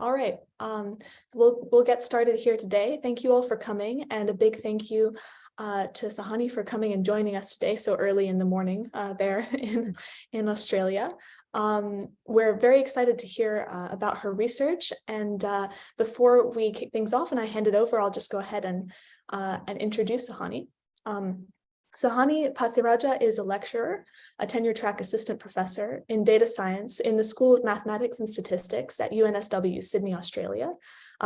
All right, so we'll get started here today. Thank you all for coming, and a big thank you to Sahani for coming and joining us today so early in the morning there in Australia. We're very excited to hear about her research, and before we kick things off and I hand it over, I'll just go ahead and introduce Sahani. Sahani Pathiraja is a lecturer, a tenure-track assistant professor in data science in the School of Mathematics and Statistics at UNSW, Sydney, Australia,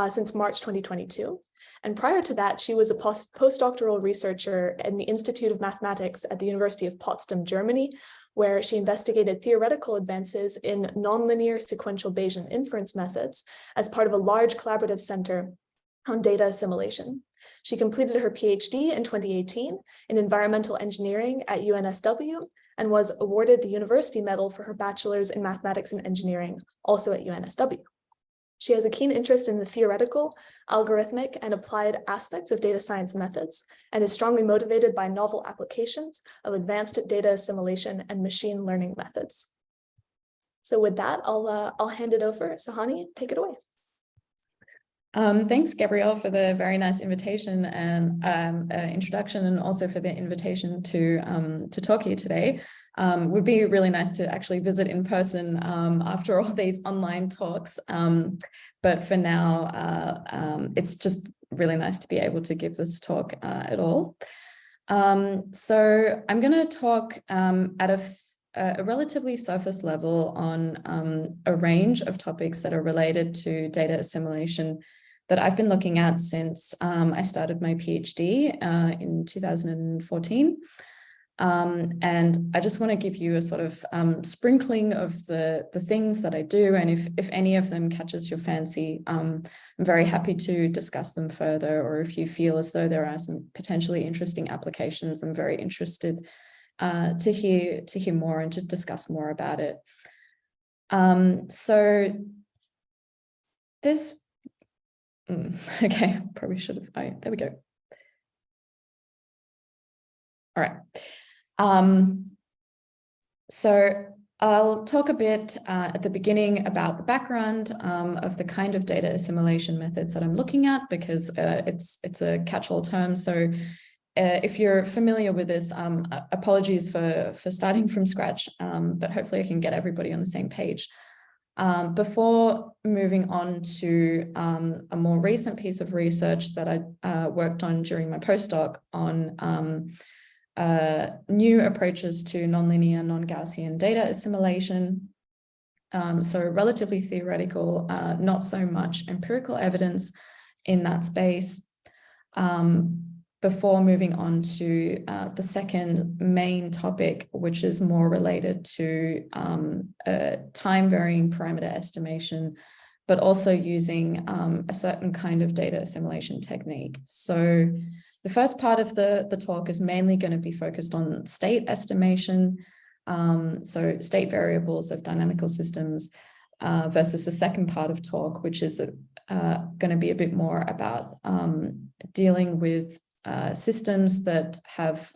since March 2022. And prior to that, she was a postdoctoral researcher in the Institute of Mathematics at the University of Potsdam, Germany, where she investigated theoretical advances in nonlinear sequential Bayesian inference methods as part of a large collaborative center on data assimilation. She completed her PhD in 2018 in environmental engineering at UNSW and was awarded the University Medal for her bachelor's in mathematics and engineering, also at UNSW. She has a keen interest in the theoretical, algorithmic, and applied aspects of data science methods, and is strongly motivated by novel applications of advanced data assimilation and machine learning methods. So with that, I'll hand it over. Sahani, take it away. Thanks, Gabrielle, for the very nice invitation and introduction, and also for the invitation to talk here today. Would be really nice to actually visit in person after all these online talks. But for now, it's just really nice to be able to give this talk at all. So I'm going to talk at a relatively surface level on a range of topics that are related to data assimilation that I've been looking at since I started my PhD in 2014. And I just want to give you a sort of sprinkling of the things that I do, and if any of them catches your fancy, I'm very happy to discuss them further, or if you feel as though there are some potentially interesting applications, I'm very interested to hear more and to discuss more about it. So this, okay, probably should have, there we go. All right. So I'll talk a bit at the beginning about the background of the kind of data assimilation methods that I'm looking at, because it's a catch-all term. So if you're familiar with this, apologies for starting from scratch, but hopefully I can get everybody on the same page. Before moving on to a more recent piece of research that I worked on during my postdoc on new approaches to nonlinear, non-Gaussian data assimilation. So relatively theoretical, not so much empirical evidence in that space. Before moving on to the second main topic, which is more related to time-varying parameter estimation, but also using a certain kind of data assimilation technique. So the first part of the talk is mainly going to be focused on state estimation, so state variables of dynamical systems, versus the second part of talk, which is going to be a bit more about dealing with systems that have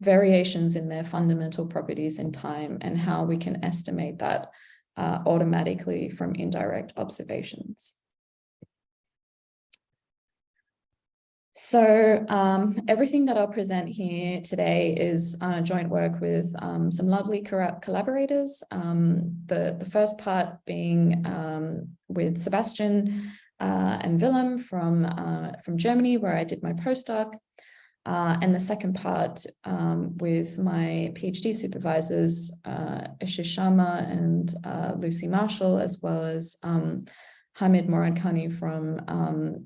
variations in their fundamental properties in time, and how we can estimate that automatically from indirect observations. So everything that I'll present here today is joint work with some lovely collaborators. The first part being with Sebastian and Willem from Germany, where I did my postdoc, and the second part with my PhD supervisors, Ashish Sharma and Lucy Marshall, as well as Hamid Moradkhani from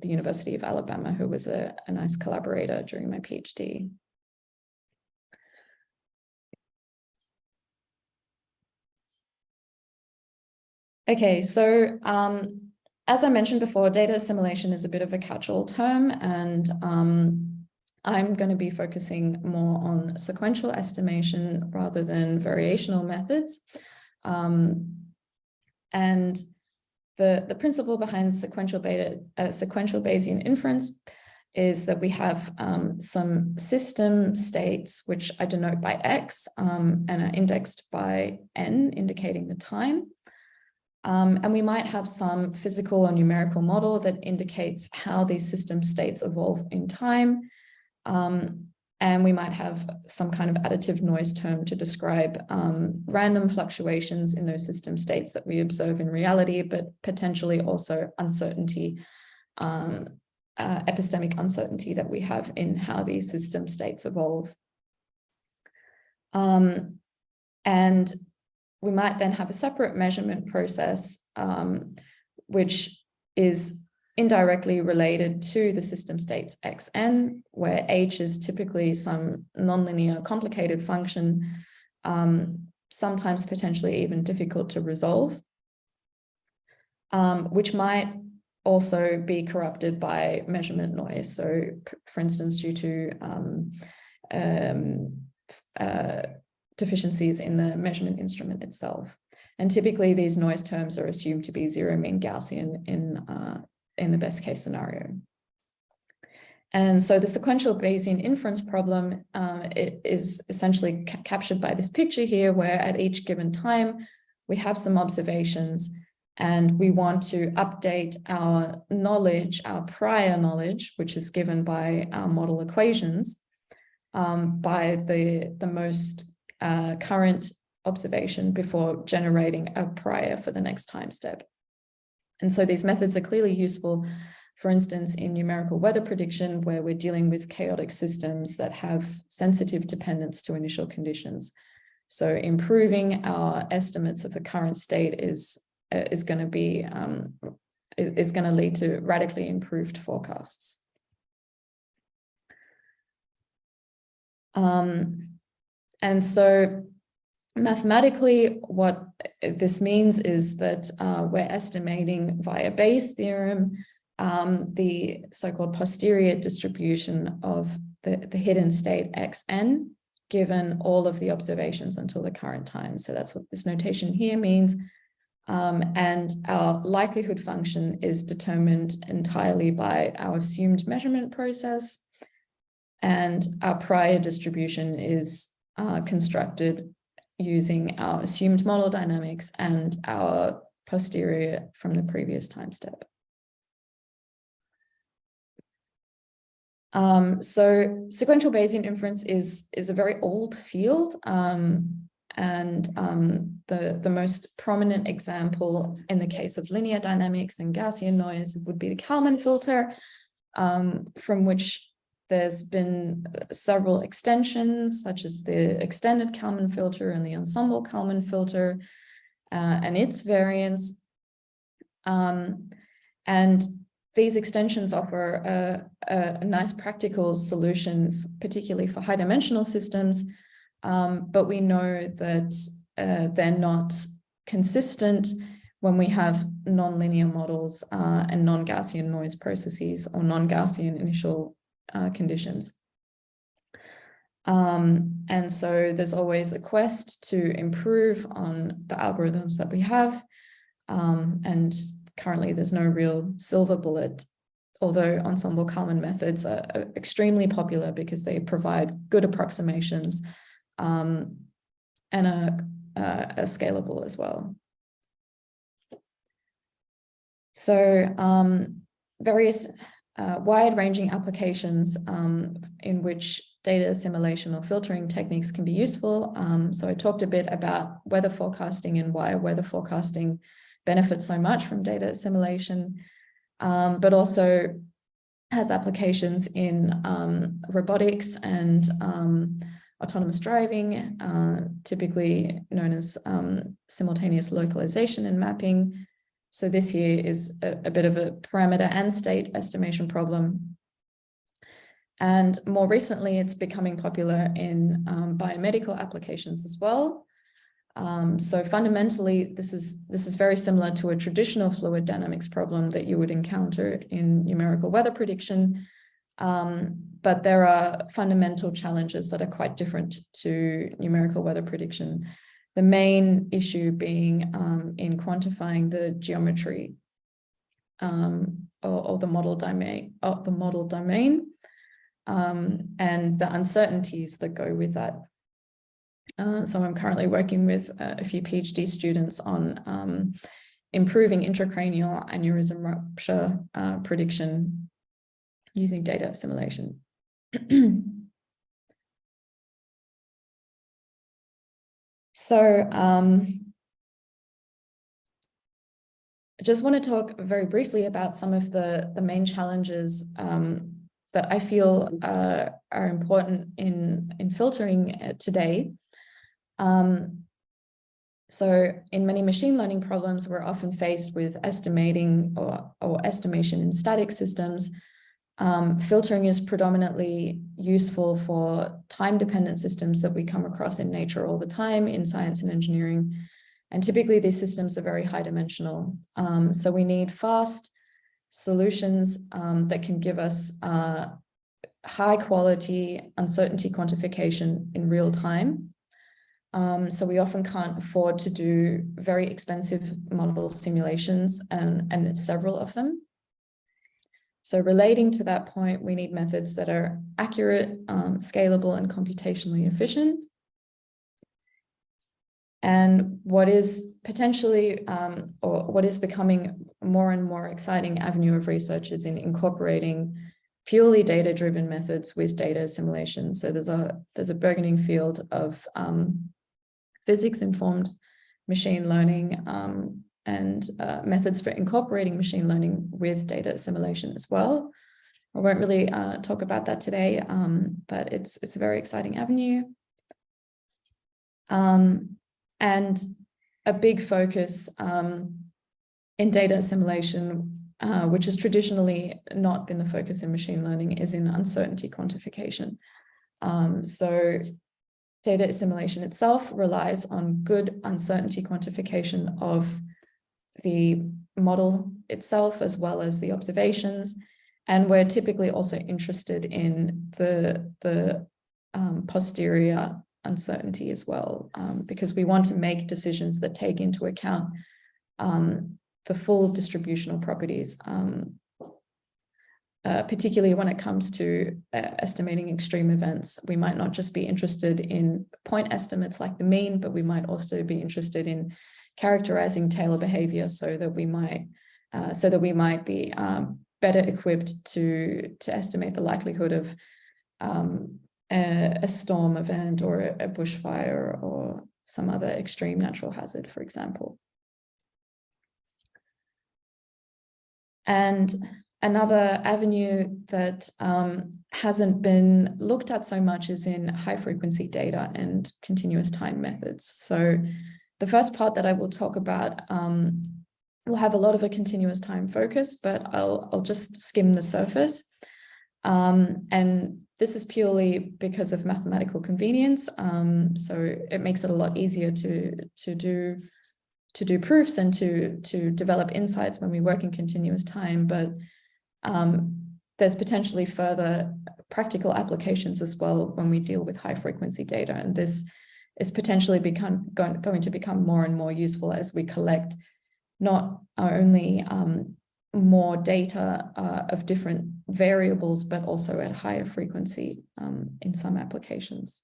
the University of Alabama, who was a nice collaborator during my PhD. Okay, so as I mentioned before, data assimilation is a bit of a catch-all term, and I'm going to be focusing more on sequential estimation rather than variational methods. And the principle behind sequential Bayesian inference is that we have some system states, which I denote by X and are indexed by N, indicating the time. And we might have some physical or numerical model that indicates how these system states evolve in time. And we might have some kind of additive noise term to describe random fluctuations in those system states that we observe in reality, but potentially also uncertainty, epistemic uncertainty that we have in how these system states evolve. And we might then have a separate measurement process, which is indirectly related to the system states xn, where h is typically some nonlinear complicated function, sometimes potentially even difficult to resolve, which might also be corrupted by measurement noise. So, for instance, due to deficiencies in the measurement instrument itself. And typically these noise terms are assumed to be zero mean Gaussian in the best case scenario. And so the sequential Bayesian inference problem it is essentially captured by this picture here, where at each given time, we have some observations and we want to update our knowledge, our prior knowledge, which is given by our model equations, by the most current observation before generating a prior for the next time step. And so these methods are clearly useful, for instance, in numerical weather prediction, where we're dealing with chaotic systems that have sensitive dependence to initial conditions. So improving our estimates of the current state is going to be is going to lead to radically improved forecasts. And so mathematically, what this means is that we're estimating via Bayes' theorem the so-called posterior distribution of the hidden state xn, given all of the observations until the current time. So that's what this notation here means. And our likelihood function is determined entirely by our assumed measurement process. And our prior distribution is constructed using our assumed model dynamics and our posterior from the previous time step. So sequential Bayesian inference is a very old field, and the most prominent example in the case of linear dynamics and Gaussian noise would be the Kalman filter, from which there's been several extensions, such as the extended Kalman filter and the ensemble Kalman filter and its variants. And these extensions offer a nice practical solution, particularly for high-dimensional systems, but we know that they're not consistent when we have nonlinear models and non-Gaussian noise processes or non-Gaussian initial conditions. And so there's always a quest to improve on the algorithms that we have. And currently there's no real silver bullet, although ensemble Kalman methods are extremely popular because they provide good approximations and are scalable as well. So various wide-ranging applications in which data assimilation or filtering techniques can be useful. So I talked a bit about weather forecasting and why weather forecasting benefits so much from data assimilation, but also has applications in robotics and autonomous driving, typically known as simultaneous localization and mapping. So this here is a bit of a parameter and state estimation problem. And more recently, it's becoming popular in biomedical applications as well. So fundamentally, this is very similar to a traditional fluid dynamics problem that you would encounter in numerical weather prediction. But there are fundamental challenges that are quite different to numerical weather prediction. The main issue being in quantifying the geometry or the model domain, and the uncertainties that go with that. So I'm currently working with a few PhD students on improving intracranial aneurysm rupture prediction using data assimilation. So I just want to talk very briefly about some of the main challenges that I feel are important in filtering today. So in many machine learning problems, we're often faced with estimating or estimation in static systems. Filtering is predominantly useful for time-dependent systems that we come across in nature all the time in science and engineering. And typically these systems are very high dimensional. So we need fast solutions that can give us high quality uncertainty quantification in real time. So we often can't afford to do very expensive model simulations, and several of them. So relating to that point, we need methods that are accurate, scalable, and computationally efficient. And what is potentially, or what is becoming more and more exciting avenue of research is in incorporating purely data-driven methods with data assimilation. So there's a burgeoning field of physics-informed machine learning and methods for incorporating machine learning with data assimilation as well. I won't really talk about that today, but it's a very exciting avenue. And a big focus in data assimilation, which has traditionally not been the focus in machine learning, is in uncertainty quantification. So data assimilation itself relies on good uncertainty quantification of the model itself, as well as the observations. And we're typically also interested in the posterior uncertainty as well, because we want to make decisions that take into account the full distributional properties, particularly when it comes to estimating extreme events. We might not just be interested in point estimates like the mean, but we might also be interested in characterizing Taylor behavior so that we might be better equipped to estimate the likelihood of a storm event or a bushfire or some other extreme natural hazard, for example. And another avenue that hasn't been looked at so much is in high frequency data and continuous time methods. So the first part that I will talk about will have a lot of a continuous time focus, but I'll just skim the surface. And this is purely because of mathematical convenience. So it makes it a lot easier to do proofs and to develop insights when we work in continuous time. But there's potentially further practical applications as well when we deal with high frequency data. And this is potentially going to become more and more useful as we collect not only more data of different variables, but also at higher frequency in some applications.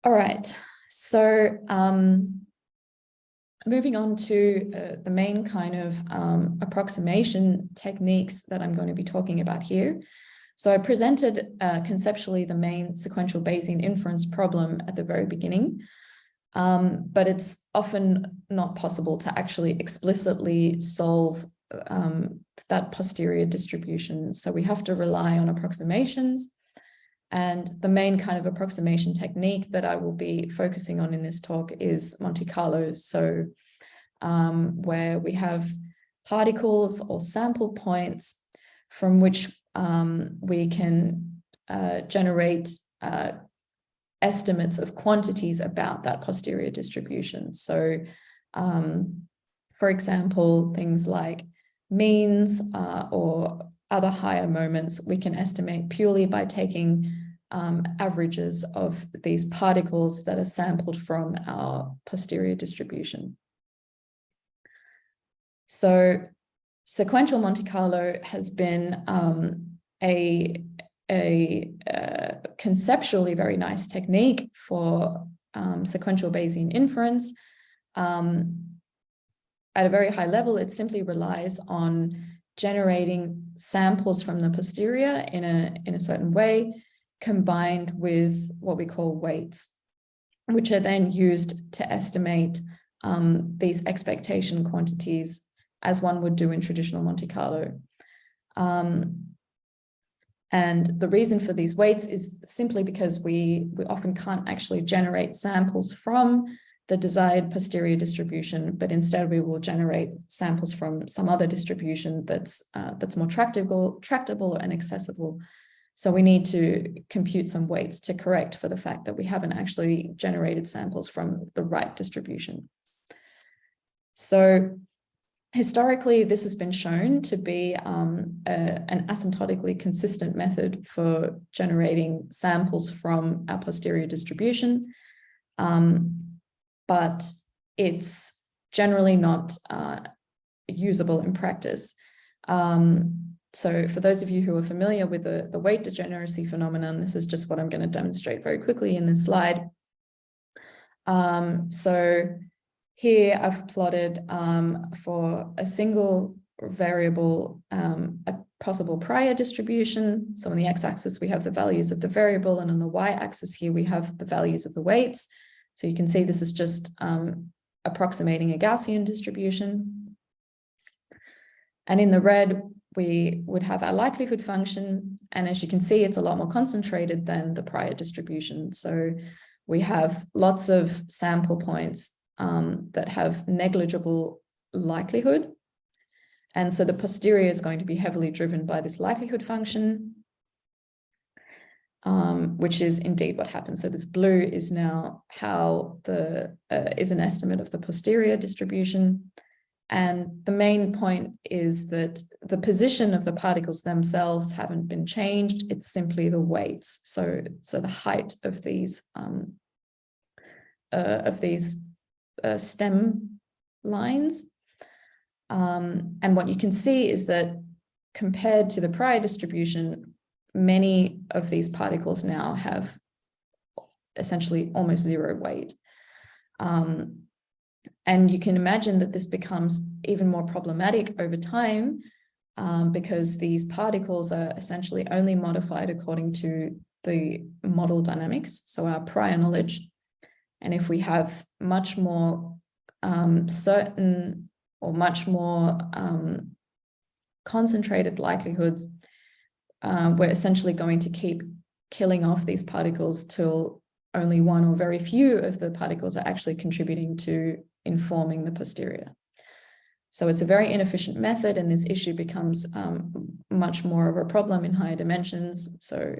All right, so moving on to the main kind of approximation techniques that I'm going to be talking about here. So I presented conceptually the main sequential Bayesian inference problem at the very beginning. But it's often not possible to actually explicitly solve that posterior distribution. So we have to rely on approximations. And the main kind of approximation technique that I will be focusing on in this talk is Monte Carlo. So where we have particles or sample points from which we can generate estimates of quantities about that posterior distribution. So, for example, things like means or other higher moments, we can estimate purely by taking averages of these particles that are sampled from our posterior distribution. So sequential Monte Carlo has been a conceptually very nice technique for sequential Bayesian inference. at a very high level, it simply relies on generating samples from the posterior in a certain way, combined with what we call weights, which are then used to estimate these expectation quantities as one would do in traditional Monte Carlo. And the reason for these weights is simply because we often can't actually generate samples from the desired posterior distribution, but instead we will generate samples from some other distribution that's more tractable and accessible. So we need to compute some weights to correct for the fact that we haven't actually generated samples from the right distribution. So historically, this has been shown to be an asymptotically consistent method for generating samples from our posterior distribution, but it's generally not usable in practice. So for those of you who are familiar with the weight degeneracy phenomenon, this is just what I'm going to demonstrate very quickly in this slide. So here I've plotted for a single variable a possible prior distribution. So on the x-axis, we have the values of the variable, and on the y-axis here, we have the values of the weights. So you can see this is just approximating a Gaussian distribution. And in the red, we would have our likelihood function. And as you can see, it's a lot more concentrated than the prior distribution. So we have lots of sample points that have negligible likelihood. And so the posterior is going to be heavily driven by this likelihood function, which is indeed what happens. So this blue is now how is an estimate of the posterior distribution. And the main point is that the position of the particles themselves haven't been changed. It's simply the weights. So the height of these stem lines. And what you can see is that compared to the prior distribution, many of these particles now have essentially almost zero weight. And you can imagine that this becomes even more problematic over time because these particles are essentially only modified according to the model dynamics, so our prior knowledge. And if we have much more certain or much more concentrated likelihoods, we're essentially going to keep killing off these particles till only one or very few of the particles are actually contributing to informing the posterior. So it's a very inefficient method, and this issue becomes much more of a problem in higher dimensions. So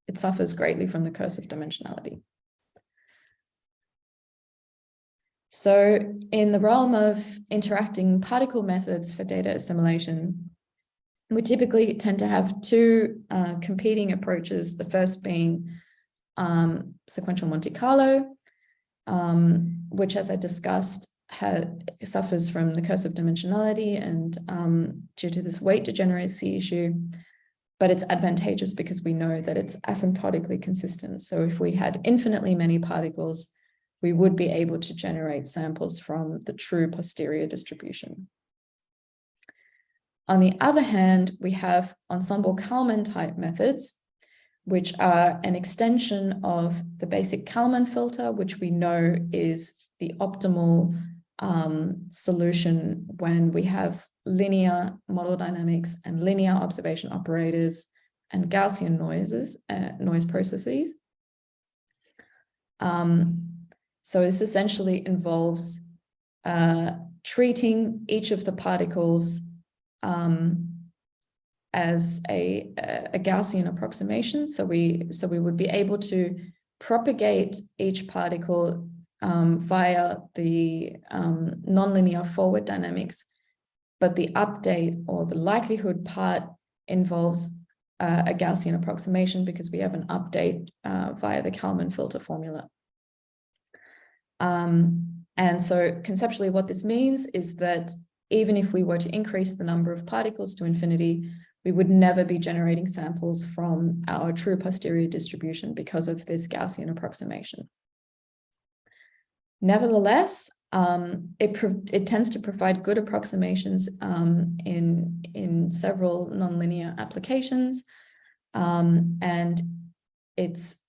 it suffers greatly from the curse of dimensionality. So in the realm of interacting particle methods for data assimilation, we typically tend to have two competing approaches, the first being sequential Monte Carlo, which, as I discussed, suffers from the curse of dimensionality and due to this weight degeneracy issue, but it's advantageous because we know that it's asymptotically consistent. So if we had infinitely many particles, we would be able to generate samples from the true posterior distribution. On the other hand, we have ensemble-Kalman type methods, which are an extension of the basic Kalman filter, which we know is the optimal solution when we have linear model dynamics and linear observation operators and Gaussian noise processes. So this essentially involves treating each of the particles as a Gaussian approximation. So we would be able to propagate each particle via the nonlinear forward dynamics, but the update or the likelihood part involves a Gaussian approximation because we have an update via the Kalman filter formula. And so conceptually what this means is that even if we were to increase the number of particles to infinity, we would never be generating samples from our true posterior distribution because of this Gaussian approximation. Nevertheless, it tends to provide good approximations in several nonlinear applications, and it's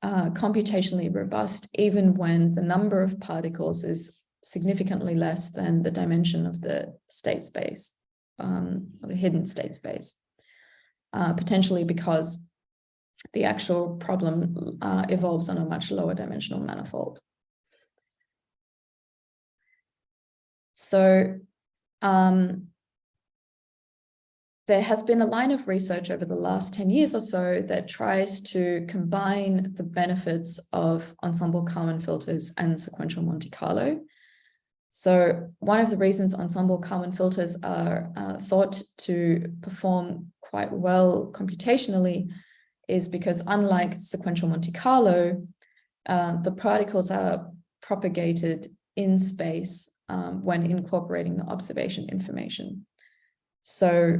computationally robust even when the number of particles is significantly less than the dimension of the state space, or the hidden state space, potentially because the actual problem evolves on a much lower dimensional manifold. So there has been a line of research over the last 10 years or so that tries to combine the benefits of ensemble Kalman filters and sequential Monte Carlo. So one of the reasons ensemble Kalman filters are thought to perform quite well computationally is because, unlike sequential Monte Carlo, the particles are propagated in space when incorporating the observation information. So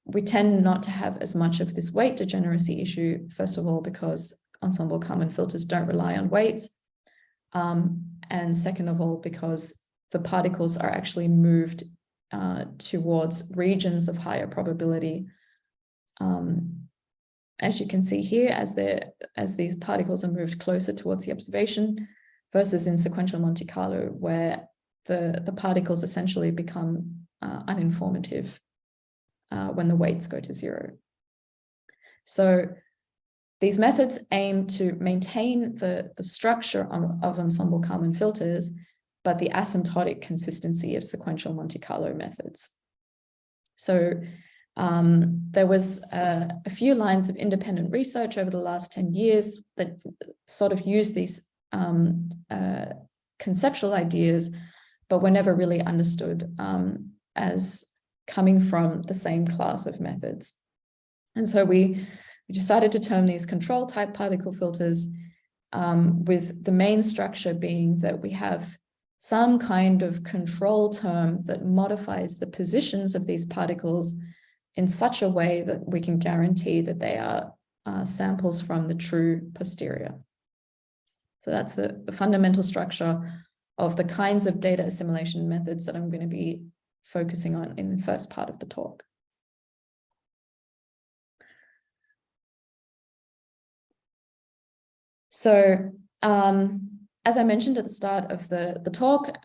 we tend not to have as much of this weight degeneracy issue, first of all, because ensemble Kalman filters don't rely on weights. And second of all, because the particles are actually moved towards regions of higher probability. As you can see here, as these particles are moved closer towards the observation, versus in sequential Monte Carlo, where the particles essentially become uninformative when the weights go to zero. So these methods aim to maintain the structure of ensemble Kalman filters, but the asymptotic consistency of sequential Monte Carlo methods. So there was a few lines of independent research over the last 10 years that sort of used these conceptual ideas, but were never really understood as coming from the same class of methods. And so we decided to term these control type particle filters, with the main structure being that we have some kind of control term that modifies the positions of these particles in such a way that we can guarantee that they are samples from the true posterior. So that's the fundamental structure of the kinds of data assimilation methods that I'm going to be focusing on in the first part of the talk. So as I mentioned at the start of the talk,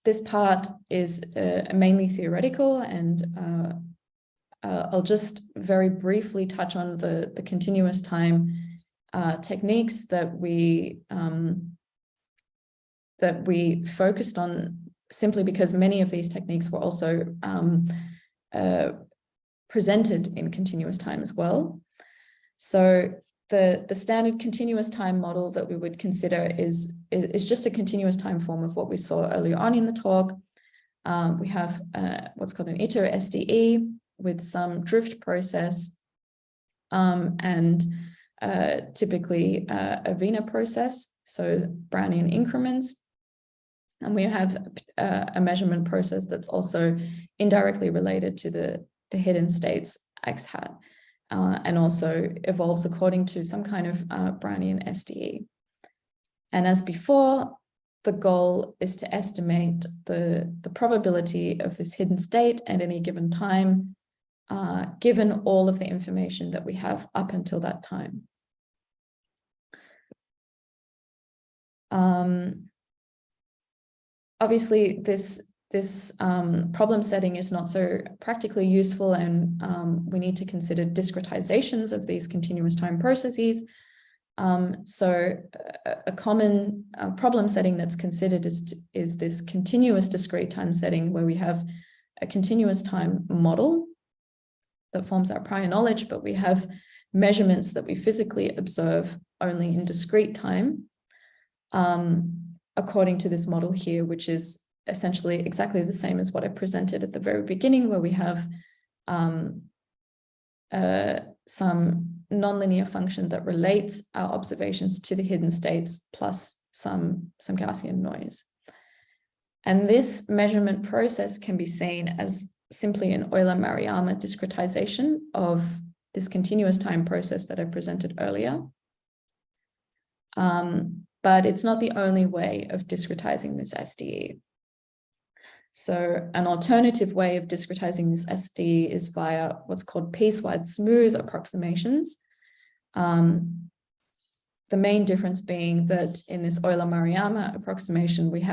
this part is mainly theoretical, and I'll just very briefly touch on the continuous time techniques that we focused on, simply because many of these techniques were also presented in continuous time as well. So the standard continuous time model that we would consider is just a continuous time form of what we saw earlier on in the talk. We have what's called an iter SDE with some drift process, and typically a Wiener process, so Brownian increments. And we have a measurement process that's also indirectly related to the hidden states X hat, and also evolves according to some kind of Brownian SDE. And as before, the goal is to estimate the probability of this hidden state at any given time, given all of the information that we have up until that time. Obviously, this problem setting is not so practically useful, and we need to consider discretizations of these continuous time processes. So a common problem setting that's considered is this continuous discrete time setting, where we have a continuous time model that forms our prior knowledge, but we have measurements that we physically observe only in discrete time, according to this model here, which is essentially exactly the same as what I presented at the very beginning, where we have some nonlinear function that relates our observations to the hidden states plus some Gaussian noise. And this measurement process can be seen as simply an Euler-Maruyama discretization of this continuous time process that I presented earlier. but it's not the only way of discretizing this SDE. So an alternative way of discretizing this SDE is via what's called piecewise smooth approximations. The main difference being that in this Euler-Maruyama approximation, we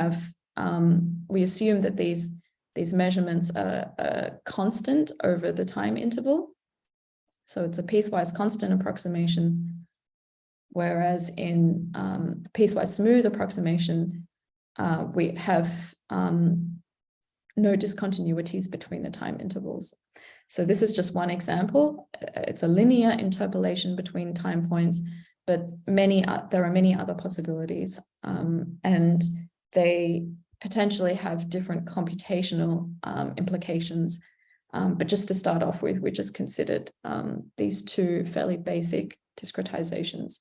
assume that these measurements are constant over the time interval. So it's a piecewise constant approximation, whereas in the piecewise smooth approximation, we have no discontinuities between the time intervals. So this is just one example. It's a linear interpolation between time points, but there are many other possibilities, and they potentially have different computational implications. But just to start off with, we just considered these two fairly basic discretizations.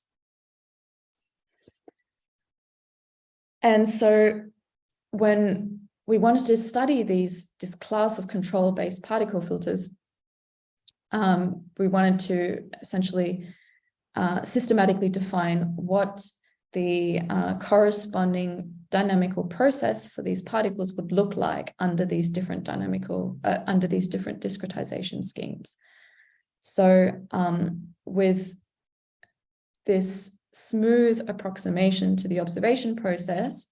And so when we wanted to study this class of control-based particle filters, we wanted to essentially systematically define what the corresponding dynamical process for these particles would look like under these different discretization schemes. So with this smooth approximation to the observation process,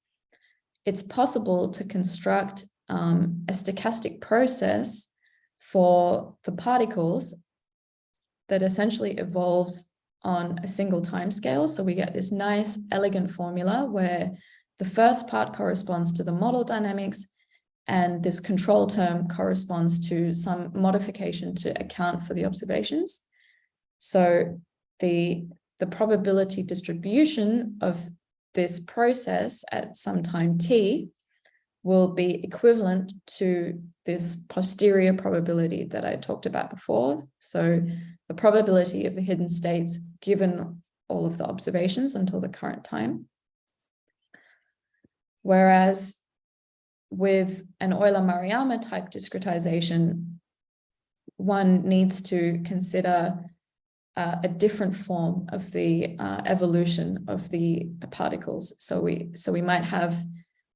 it's possible to construct a stochastic process for the particles that essentially evolves on a single time scale. So we get this nice, elegant formula where the first part corresponds to the model dynamics, and this control term corresponds to some modification to account for the observations. So the probability distribution of this process at some time t will be equivalent to this posterior probability that I talked about before. So the probability of the hidden states given all of the observations until the current time. Whereas with an Euler-Maruyama type discretization, one needs to consider a different form of the evolution of the particles. So we might have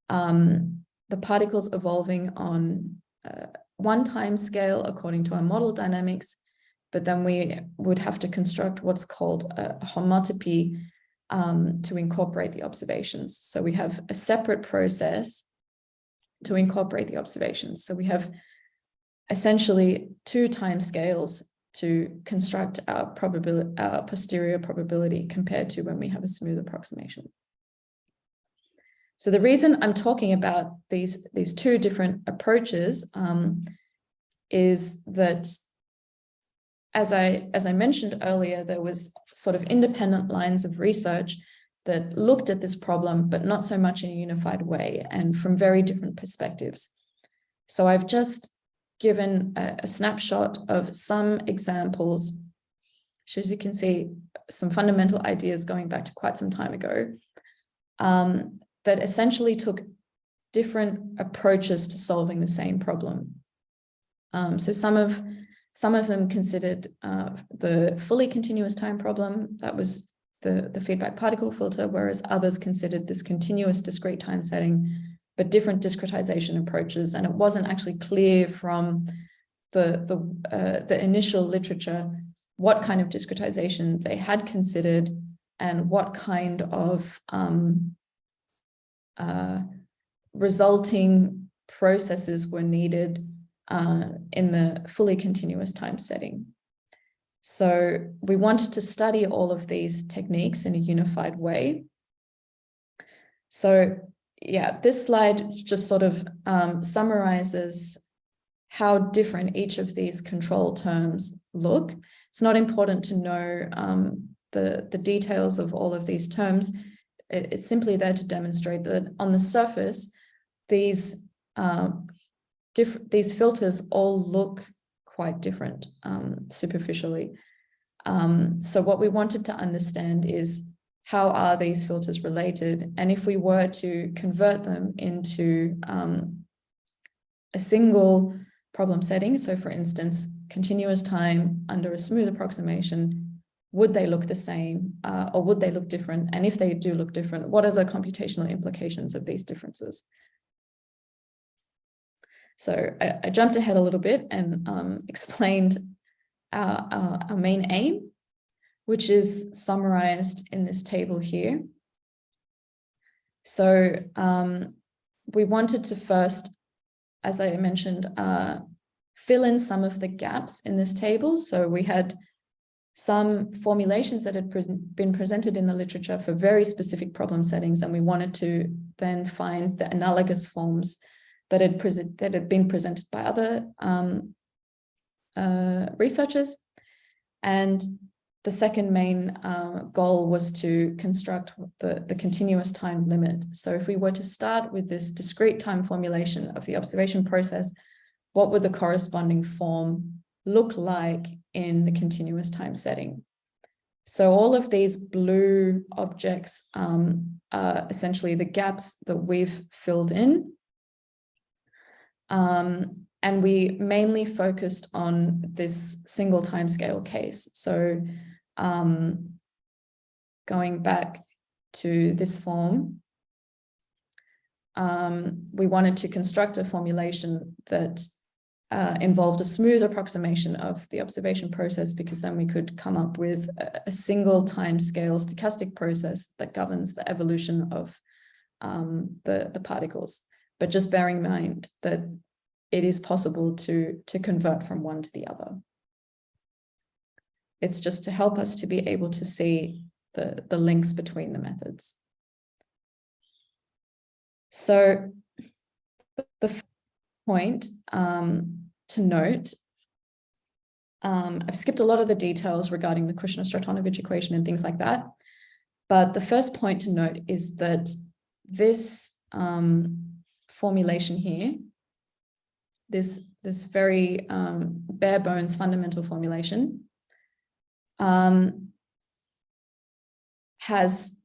the particles evolving on one time scale according to our model dynamics, but then we would have to construct what's called a homotopy to incorporate the observations. So we have a separate process to incorporate the observations. So we have essentially two time scales to construct our posterior probability compared to when we have a smooth approximation. So the reason I'm talking about these two different approaches is that, as I mentioned earlier, there was sort of independent lines of research that looked at this problem, but not so much in a unified way and from very different perspectives. So I've just given a snapshot of some examples. So as you can see, some fundamental ideas going back to quite some time ago that essentially took different approaches to solving the same problem. So some of them considered the fully continuous time problem, that was the feedback particle filter, whereas others considered this continuous discrete time setting, but different discretization approaches. And it wasn't actually clear from the initial literature what kind of discretization they had considered and what kind of resulting processes were needed in the fully continuous time setting. So we wanted to study all of these techniques in a unified way. So yeah, this slide just sort of summarizes how different each of these control terms look. It's not important to know the details of all of these terms. It's simply there to demonstrate that on the surface, these filters all look quite different superficially. So what we wanted to understand is, how are these filters related? And if we were to convert them into a single problem setting, so for instance, continuous time under a smooth approximation, would they look the same or would they look different? And if they do look different, what are the computational implications of these differences? So I jumped ahead a little bit and explained our main aim, which is summarized in this table here. So we wanted to first, as I mentioned, fill in some of the gaps in this table. So we had some formulations that had been presented in the literature for very specific problem settings, and we wanted to then find the analogous forms that had been presented by other researchers. And the second main goal was to construct the continuous time limit. So if we were to start with this discrete time formulation of the observation process, what would the corresponding form look like in the continuous time setting? So all of these blue objects are essentially the gaps that we've filled in. And we mainly focused on this single timescale case. So going back to this form, we wanted to construct a formulation that involved a smooth approximation of the observation process, because then we could come up with a single timescale stochastic process that governs the evolution of the particles. But just bearing in mind that it is possible to convert from one to the other. It's just to help us to be able to see the links between the methods. So the point to note, I've skipped a lot of the details regarding the Kushner-Stratonovich equation and things like that. But the first point to note is that this formulation here, this very bare bones fundamental formulation, has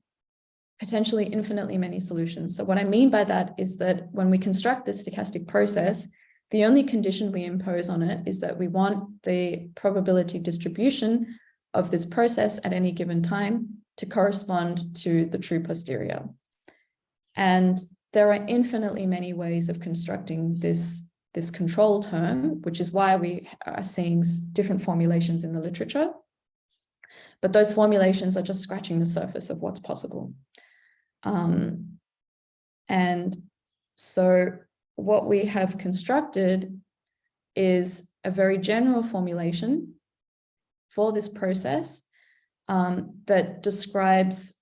potentially infinitely many solutions. So what I mean by that is that when we construct this stochastic process, the only condition we impose on it is that we want the probability distribution of this process at any given time to correspond to the true posterior. And there are infinitely many ways of constructing this control term, which is why we are seeing different formulations in the literature. But those formulations are just scratching the surface of what's possible. And so what we have constructed is a very general formulation for this process that describes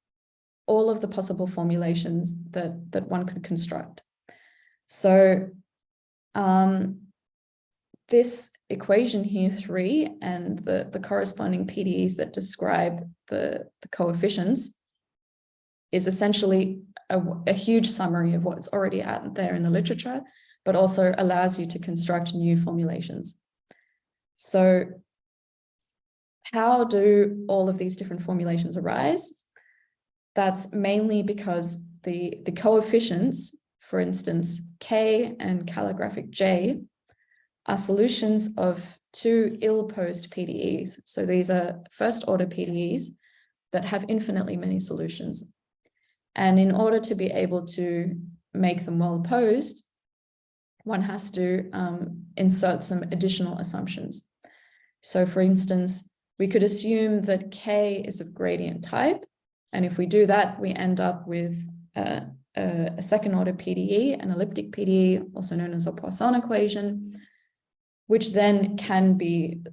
all of the possible formulations that one could construct. So this equation here, 3, and the corresponding PDEs that describe the coefficients is essentially a huge summary of what's already out there in the literature, but also allows you to construct new formulations. So how do all of these different formulations arise? That's mainly because the coefficients, for instance, K and calligraphic J, are solutions of 2 ill-posed PDEs. So these are first-order PDEs that have infinitely many solutions. And in order to be able to make them well-posed, one has to insert some additional assumptions. So for instance, we could assume that K is of gradient type. And if we do that, we end up with a second-order PDE, an elliptic PDE, also known as a Poisson equation, which then can be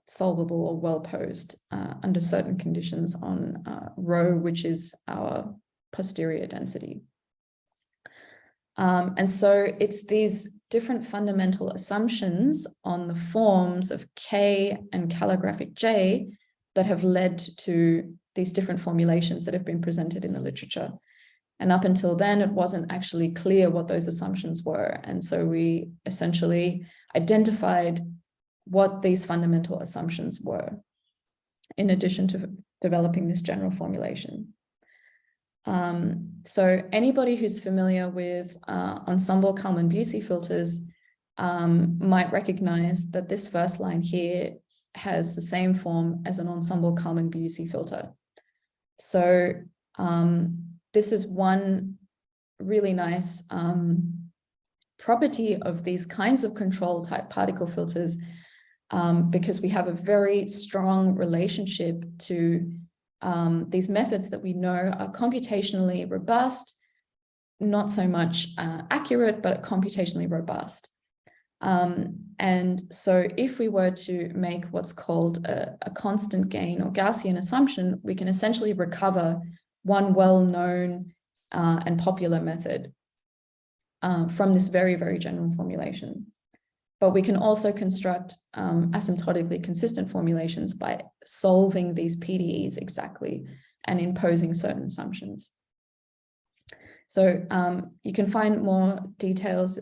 solvable or well-posed under certain conditions on rho, which is our posterior density. And so it's these different fundamental assumptions on the forms of K and calligraphic J that have led to these different formulations that have been presented in the literature. And up until then, it wasn't actually clear what those assumptions were. And so we essentially identified what these fundamental assumptions were, in addition to developing this general formulation. So anybody who's familiar with ensemble Kalman-Bucy filters might recognize that this first line here has the same form as an ensemble Kalman-Biusi filter. So this is one really nice property of these kinds of control type particle filters, because we have a very strong relationship to these methods that we know are computationally robust, not so much accurate, but computationally robust. And so if we were to make what's called a constant gain or Gaussian assumption, we can essentially recover one well-known and popular method from this very, very general formulation. But we can also construct asymptotically consistent formulations by solving these PDEs exactly and imposing certain assumptions. So you can find more details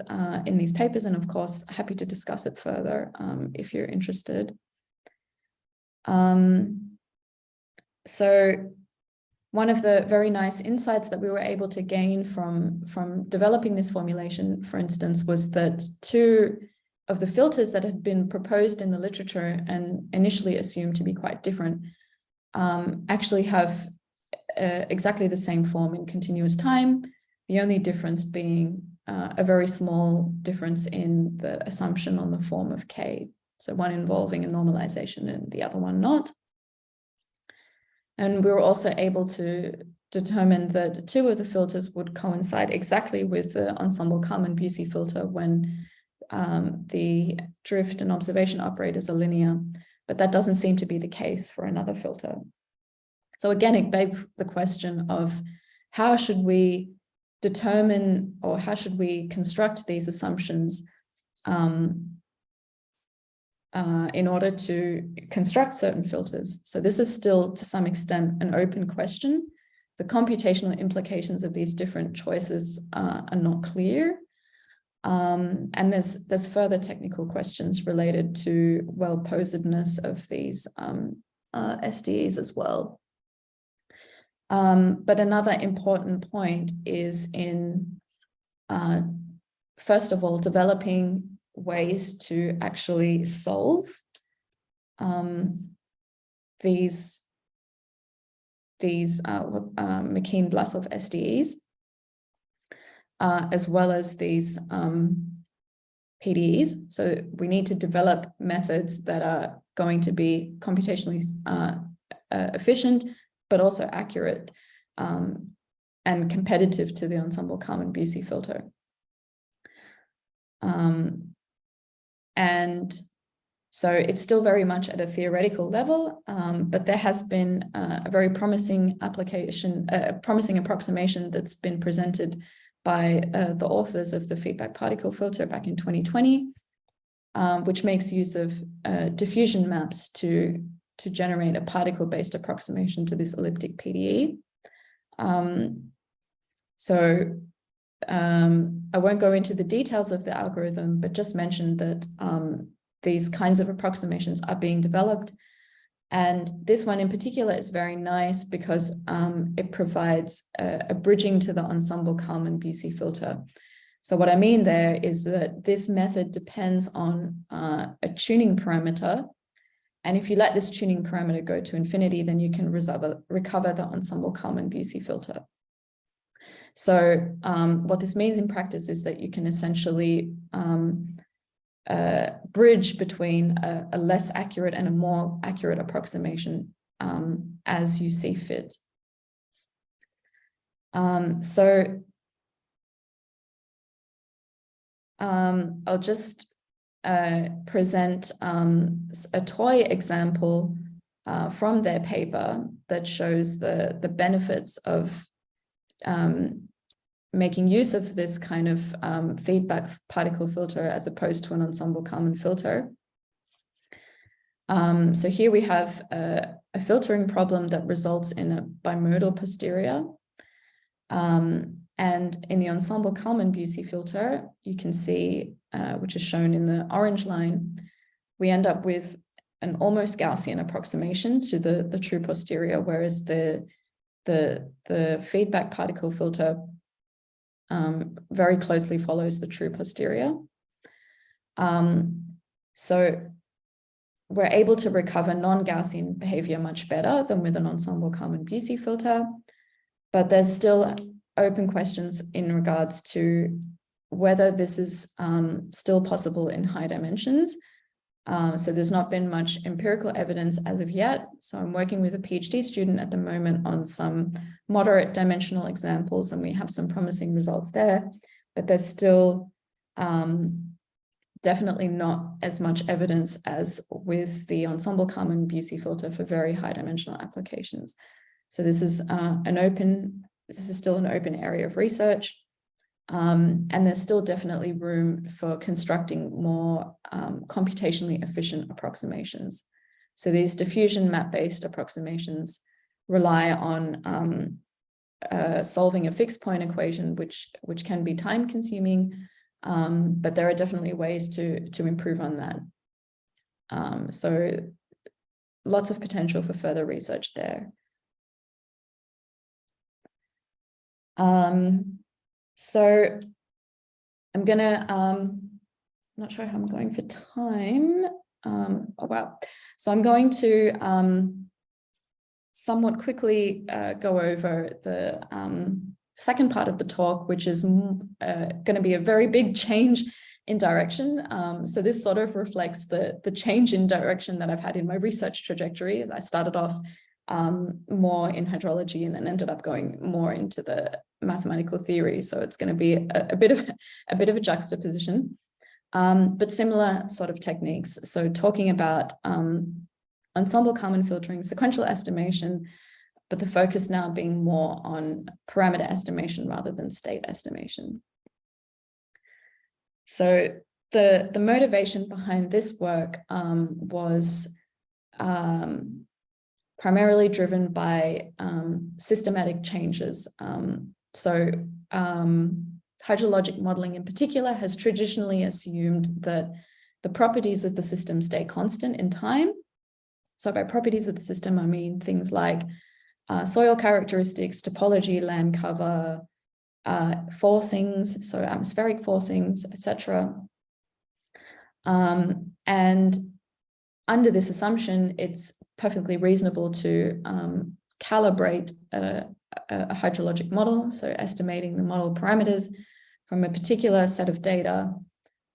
in these papers, and of course, happy to discuss it further if you're interested. So one of the very nice insights that we were able to gain from developing this formulation, for instance, was that two of the filters that had been proposed in the literature and initially assumed to be quite different actually have exactly the same form in continuous time, the only difference being a very small difference in the assumption on the form of K. So one involving a normalization and the other one not. And we were also able to determine that two of the filters would coincide exactly with the ensemble Kalman-Biusi filter when the drift and observation operators are linear, but that doesn't seem to be the case for another filter. So again, it begs the question of how should we determine, or how should we construct these assumptions in order to construct certain filters. So this is still to some extent an open question. The computational implications of these different choices are not clear. And there's further technical questions related to well-posedness of these SDEs as well. But another important point is in, first of all, developing ways to actually solve these McKean-Blasov SDEs, as well as these PDEs. So we need to develop methods that are going to be computationally efficient, but also accurate and competitive to the ensemble Kalman-Biusi filter. And so it's still very much at a theoretical level, but there has been a very promising application, a promising approximation that's been presented by the authors of the feedback particle filter back in 2020, which makes use of diffusion maps to generate a particle-based approximation to this elliptic PDE. I won't go into the details of the algorithm, but just mention that these kinds of approximations are being developed. And this one in particular is very nice because it provides a bridging to the ensemble Kalman-Biusi filter. So what I mean there is that this method depends on a tuning parameter. And if you let this tuning parameter go to infinity, then you can recover the ensemble Kalman-Biusi filter. So what this means in practice is that you can essentially bridge between a less accurate and a more accurate approximation as you see fit. I'll just present a toy example from their paper that shows the benefits of making use of this kind of feedback particle filter as opposed to an ensemble Kalman filter. So here we have a filtering problem that results in a bimodal posterior. And in the ensemble Kalman-Biusi filter, you can see, which is shown in the orange line, we end up with an almost Gaussian approximation to the true posterior, whereas the feedback particle filter very closely follows the true posterior. So we're able to recover non-Gaussian behavior much better than with an ensemble Kalman-Bucy filter, but there's still open questions in regards to whether this is still possible in high dimensions. So there's not been much empirical evidence as of yet. So I'm working with a PhD student at the moment on some moderate dimensional examples, and we have some promising results there, but there's still definitely not as much evidence as with the ensemble Kalman-Bucy filter for very high dimensional applications. So this is still an open area of research. And there's still definitely room for constructing more computationally efficient approximations. So these diffusion map-based approximations rely on solving a fixed point equation, which can be time consuming, but there are definitely ways to improve on that. So lots of potential for further research there. So I'm gonna, not sure how I'm going for time. Oh, wow. So I'm going to somewhat quickly go over the second part of the talk, which is going to be a very big change in direction. So this sort of reflects the change in direction that I've had in my research trajectory. I started off more in hydrology and then ended up going more into the mathematical theory. So it's going to be a bit of a juxtaposition, but similar sort of techniques. So talking about ensemble Kalman filtering, sequential estimation, but the focus now being more on parameter estimation rather than state estimation. So the motivation behind this work was primarily driven by systematic changes. So hydrologic modeling in particular has traditionally assumed that the properties of the system stay constant in time. So by properties of the system, I mean things like soil characteristics, topology, land cover, forcings, so atmospheric forcings, etc. And under this assumption, it's perfectly reasonable to calibrate a hydrologic model, so estimating the model parameters from a particular set of data,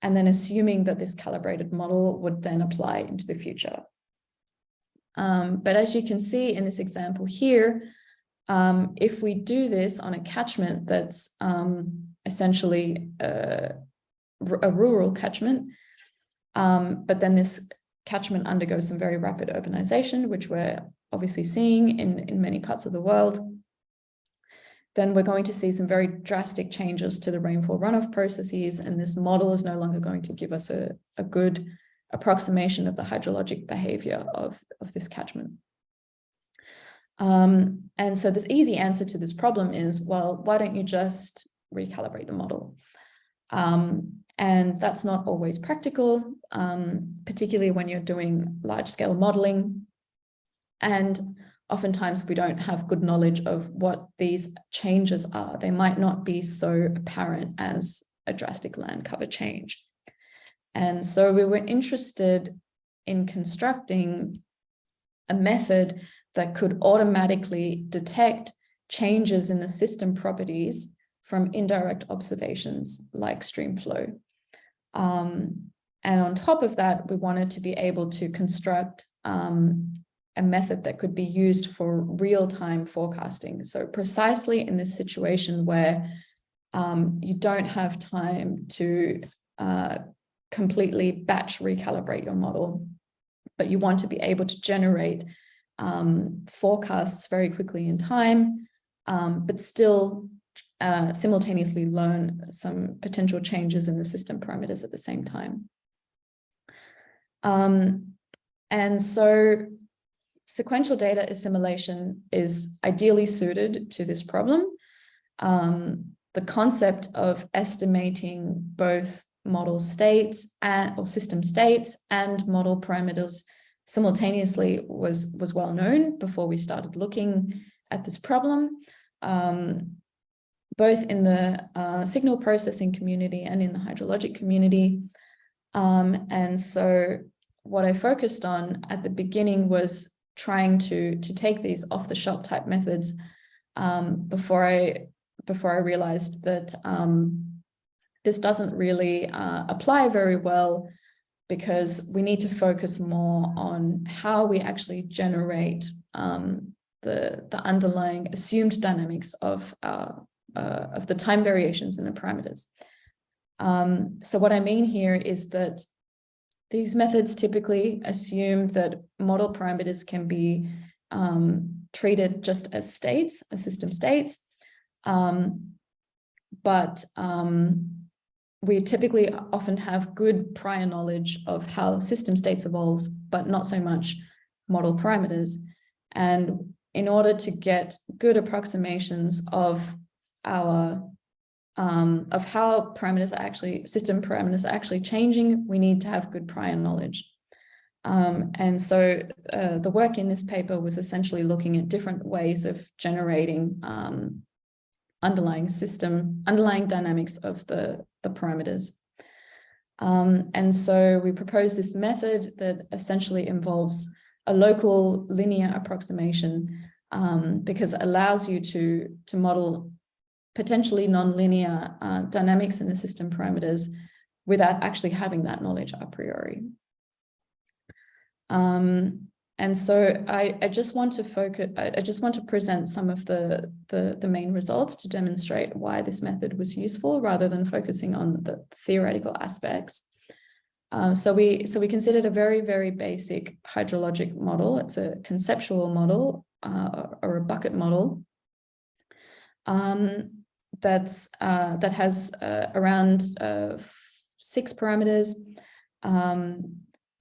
and then assuming that this calibrated model would then apply into the future. But as you can see in this example here, if we do this on a catchment that's essentially a rural catchment, but then this catchment undergoes some very rapid urbanization, which we're obviously seeing in many parts of the world, then we're going to see some very drastic changes to the rainfall runoff processes, and this model is no longer going to give us a good approximation of the hydrologic behavior of this catchment. And so this easy answer to this problem is, well, why don't you just recalibrate the model? And that's not always practical, particularly when you're doing large-scale modeling. And oftentimes we don't have good knowledge of what these changes are. They might not be so apparent as a drastic land cover change. And so we were interested in constructing a method that could automatically detect changes in the system properties from indirect observations like stream flow. And on top of that, we wanted to be able to construct a method that could be used for real-time forecasting. So precisely in this situation where you don't have time to completely batch recalibrate your model, but you want to be able to generate forecasts very quickly in time, but still simultaneously learn some potential changes in the system parameters at the same time. And so sequential data assimilation is ideally suited to this problem. The concept of estimating both model states or system states and model parameters simultaneously was well known before we started looking at this problem, both in the signal processing community and in the hydrologic community. And so what I focused on at the beginning was trying to take these off-the-shelf type methods before I realized that this doesn't really apply very well, because we need to focus more on how we actually generate the underlying assumed dynamics of the time variations in the parameters. So what I mean here is that these methods typically assume that model parameters can be treated just as states, as system states, but we typically often have good prior knowledge of how system states evolves, but not so much model parameters. And in order to get good approximations of our of how parameters are actually, system parameters are actually changing, we need to have good prior knowledge. And so the work in this paper was essentially looking at different ways of generating underlying dynamics of the parameters. And so we proposed this method that essentially involves a local linear approximation, because it allows you to model potentially non-linear dynamics in the system parameters without actually having that knowledge a priori. And so I just want to present some of the main results to demonstrate why this method was useful, rather than focusing on the theoretical aspects. So we considered a very, very basic hydrologic model. It's a conceptual model or a bucket model that has around 6 parameters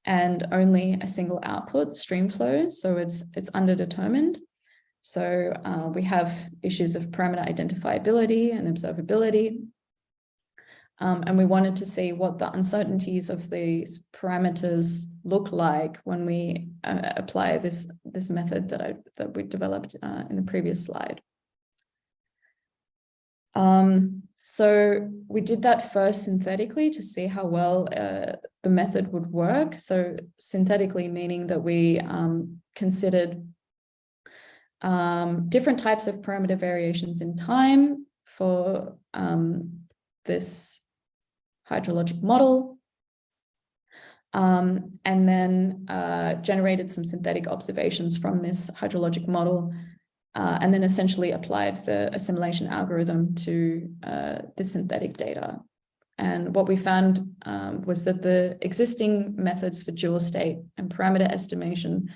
and only a single output, stream flow. So it's underdetermined. So we have issues of parameter identifiability and observability. And we wanted to see what the uncertainties of these parameters look like when we apply this method that we developed in the previous slide. So we did that first synthetically to see how well the method would work. So synthetically meaning that we considered different types of parameter variations in time for this hydrologic model, and then generated some synthetic observations from this hydrologic model, and then essentially applied the assimilation algorithm to the synthetic data. And what we found was that the existing methods for dual state and parameter estimation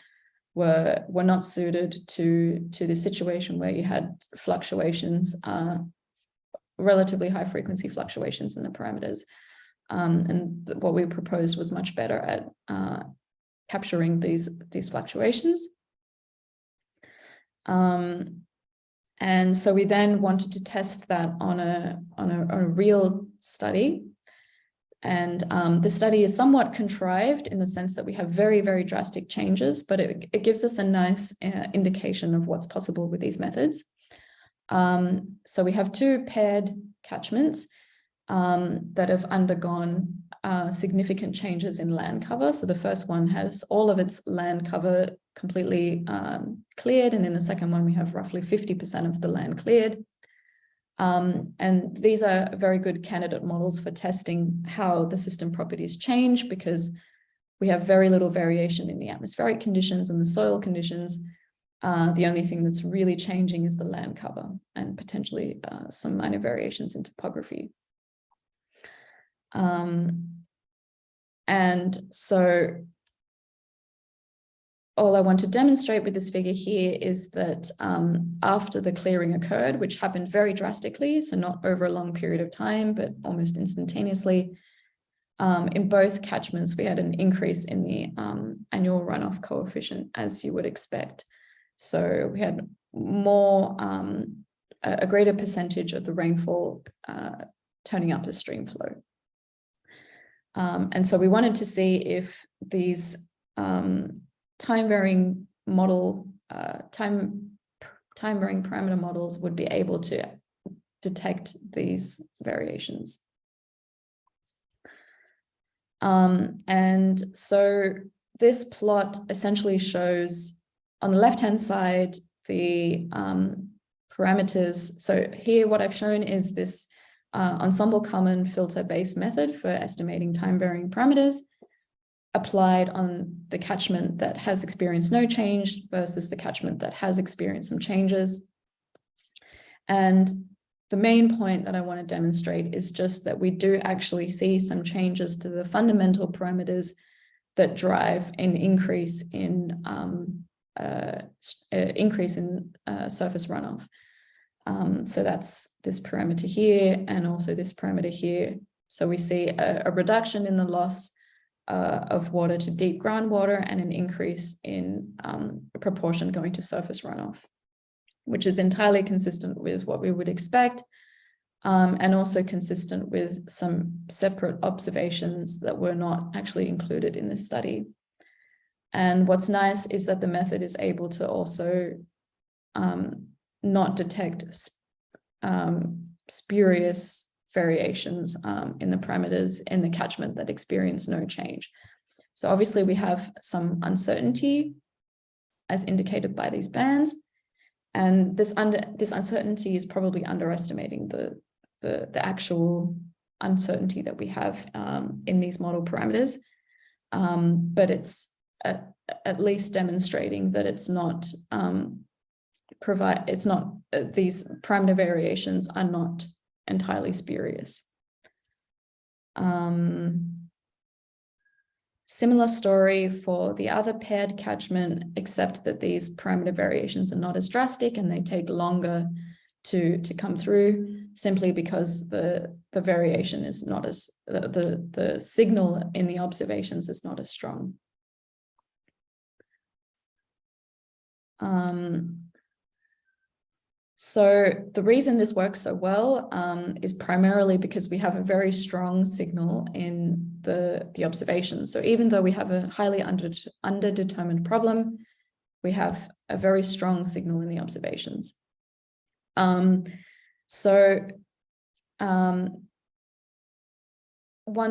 were not suited to the situation where you had fluctuations, relatively high frequency fluctuations in the parameters. And what we proposed was much better at capturing these fluctuations. And so we then wanted to test that on a real study. And the study is somewhat contrived in the sense that we have very, very drastic changes, but it gives us a nice indication of what's possible with these methods. So we have 2 paired catchments that have undergone significant changes in land cover. So the first one has all of its land cover completely cleared, and in the second one we have roughly 50% of the land cleared. And these are very good candidate models for testing how the system properties change, because we have very little variation in the atmospheric conditions and the soil conditions. The only thing that's really changing is the land cover and potentially some minor variations in topography. And so all I want to demonstrate with this figure here is that after the clearing occurred, which happened very drastically, so not over a long period of time, but almost instantaneously, in both catchments, we had an increase in the annual runoff coefficient, as you would expect. So we had more, a greater percentage of the rainfall turning up as stream flow. And so we wanted to see if these time-varying parameter models would be able to detect these variations. And so this plot essentially shows on the left-hand side the parameters. So here what I've shown is this ensemble-Kalman filter-based method for estimating time-varying parameters applied on the catchment that has experienced no change versus the catchment that has experienced some changes. And the main point that I want to demonstrate is just that we do actually see some changes to the fundamental parameters that drive an increase in surface runoff. So that's this parameter here and also this parameter here. So we see a reduction in the loss of water to deep groundwater and an increase in a proportion going to surface runoff, which is entirely consistent with what we would expect, and also consistent with some separate observations that were not actually included in this study. And what's nice is that the method is able to also not detect spurious variations in the parameters in the catchment that experience no change. So obviously we have some uncertainty as indicated by these bands, and this uncertainty is probably underestimating the actual uncertainty that we have in these model parameters, but it's at least demonstrating that it's not these parameter variations are not entirely spurious. Similar story for the other paired catchment, except that these parameter variations are not as drastic and they take longer to come through, simply because the variation is not as, the signal in the observations is not as strong. So the reason this works so well is primarily because we have a very strong signal in the observations. So even though we have a highly underdetermined problem, we have a very strong signal in the observations. One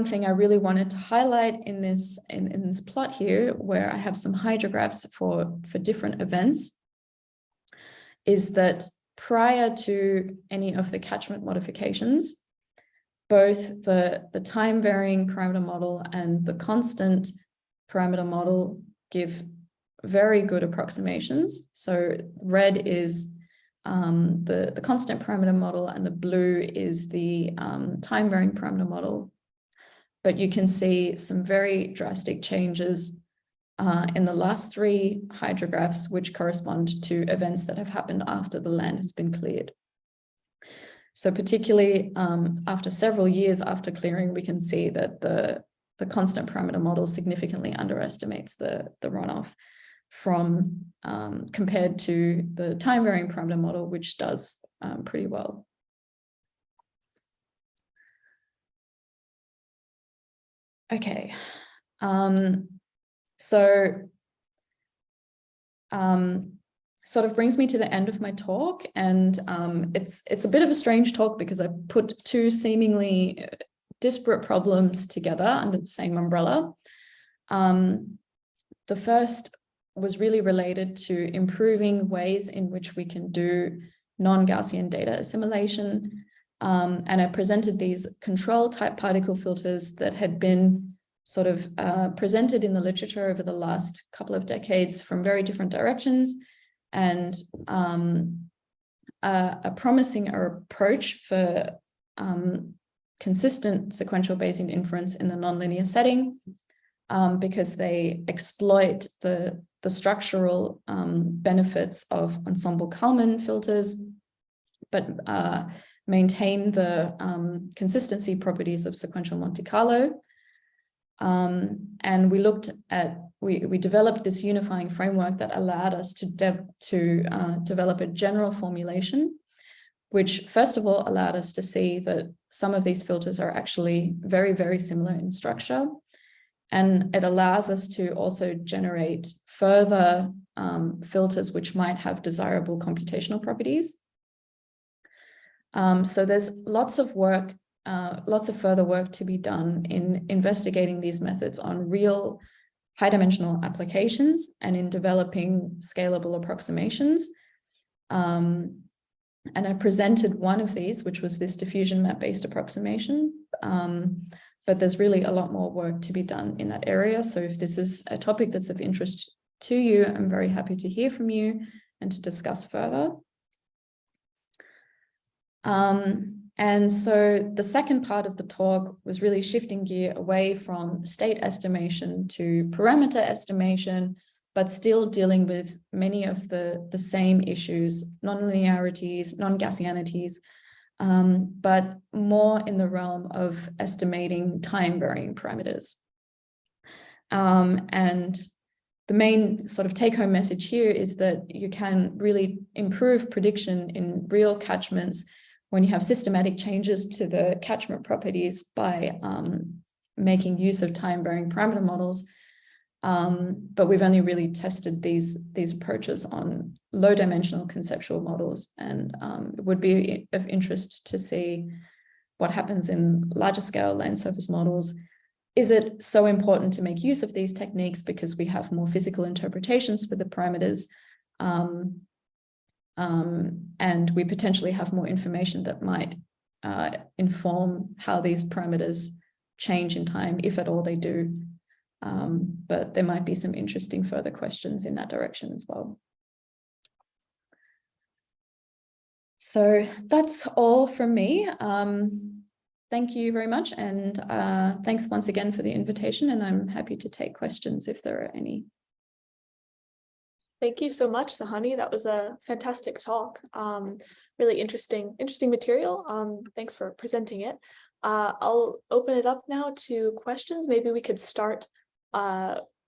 thing I really wanted to highlight in this plot here, where I have some hydrographs for different events, is that prior to any of the catchment modifications, both the time varying parameter model and the constant parameter model give very good approximations. So red is the constant parameter model and the blue is the time varying parameter model. But you can see some very drastic changes in the last three hydrographs, which correspond to events that have happened after the land has been cleared. So particularly after several years after clearing, we can see that the constant parameter model significantly underestimates the runoff from compared to the time varying parameter model, which does pretty well. Okay. Sort of brings me to the end of my talk, and it's a bit of a strange talk because I put two seemingly disparate problems together under the same umbrella. The first was really related to improving ways in which we can do non-Gaussian data assimilation, and I presented these control type particle filters that had been sort of presented in the literature over the last couple of decades from very different directions, and a promising approach for consistent sequential Bayesian inference in the nonlinear setting, because they exploit the structural benefits of ensemble-Kalman filters, but maintain the consistency properties of sequential Monte Carlo. And we looked at, we developed this unifying framework that allowed us to develop a general formulation, which first of all allowed us to see that some of these filters are actually very, very similar in structure. And it allows us to also generate further filters which might have desirable computational properties. So there's lots of work, lots of further work to be done in investigating these methods on real high-dimensional applications and in developing scalable approximations. And I presented one of these, which was this diffusion map-based approximation. But there's really a lot more work to be done in that area. So if this is a topic that's of interest to you, I'm very happy to hear from you and to discuss further. And so the second part of the talk was really shifting gear away from state estimation to parameter estimation, but still dealing with many of the same issues, non-linearities, non-Gaussianities, but more in the realm of estimating time-varying parameters. And the main sort of take-home message here is that you can really improve prediction in real catchments when you have systematic changes to the catchment properties by making use of time-varying parameter models. But we've only really tested these approaches on low-dimensional conceptual models, and it would be of interest to see what happens in larger-scale land surface models. Is it so important to make use of these techniques because we have more physical interpretations for the parameters, and we potentially have more information that might inform how these parameters change in time, if at all they do? But there might be some interesting further questions in that direction as well. So that's all from me. Thank you very much. And thanks once again for the invitation. And I'm happy to take questions if there are any. Thank you so much, Sahani. That was a fantastic talk. Really interesting material. Thanks for presenting it. I'll open it up now to questions. Maybe we could start